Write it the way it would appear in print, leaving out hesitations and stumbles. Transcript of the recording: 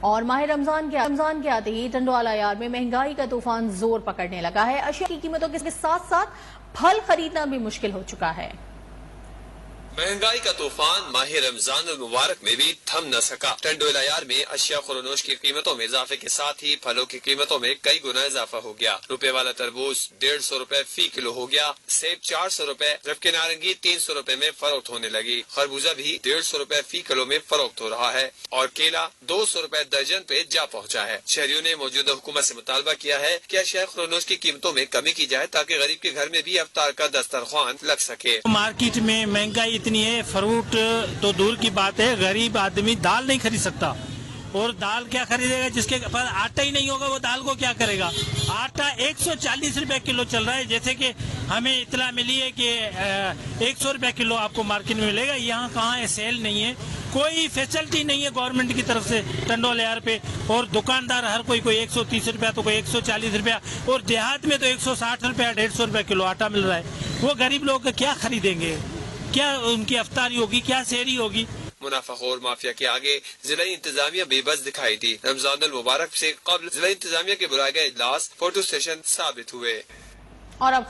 اور ماہ رمضان کے آتے ہی ٹنڈوالہ یار میں مہنگائی کا طوفان زور پکڑنے لگا ہے۔ اشیاء کی قیمتوں کے ساتھ ساتھ پھل خریدنا بھی مشکل ہو چکا ہے۔ مہنگائی کا طوفان ماہ رمضان المبارک میں بھی تھم نہ سکا۔ ٹنڈوالہ یار میں اشیاء خورونوش کی قیمتوں میں اضافے کے ساتھ ہی پھلوں کی قیمتوں میں کئی گنا اضافہ ہو گیا۔ روپے والا تربوز 150 روپے فی کلو ہو گیا، سیب 400 روپے جبکہ نارنگی 300 روپے میں فروخت ہونے لگی۔ خربوزہ بھی 150 روپے فی کلو میں فروخت ہو رہا ہے اور کیلا 200 روپے درجن پہ جا پہنچا ہے۔ شہریوں نے موجودہ حکومت سے مطالبہ کیا ہے کہ اشیاء خورونوش کی قیمتوں میں کمی کی جائے تاکہ غریب کے گھر میں بھی افطار کا دسترخوان لگ سکے۔ مارکیٹ میں مہنگائی اتنی ہے، فروٹ تو دور کی بات ہے، غریب آدمی دال نہیں خرید سکتا، اور دال کیا خریدے گا؟ جس کے پاس آٹا ہی نہیں ہوگا وہ دال کو کیا کرے گا؟ آٹا 140 روپے کلو چل رہا ہے، جیسے کہ ہمیں اطلاع ملی ہے کہ 100 روپے کلو آپ کو مارکیٹ میں ملے گا۔ یہاں کہاں ہے؟ سیل نہیں ہے، کوئی فیسلٹی نہیں ہے گورنمنٹ کی طرف سے ٹنڈوالہ یار پہ، اور دکاندار ہر کوئی 130 روپیہ تو کوئی 140 روپیہ، اور دیہات میں تو 160 روپیہ 150 روپے کلو آٹا مل رہا ہے۔ وہ غریب لوگ کیا خریدیں گے؟ کیا ان کی افطاری ہوگی؟ کیا سحری ہوگی؟ منافع خور مافیا کے آگے ضلعی انتظامیہ بے بس دکھائی دی۔ رمضان المبارک سے قبل ضلعی انتظامیہ کے بلائے گئے اجلاس فوٹو سیشن ثابت ہوئے۔ اور اب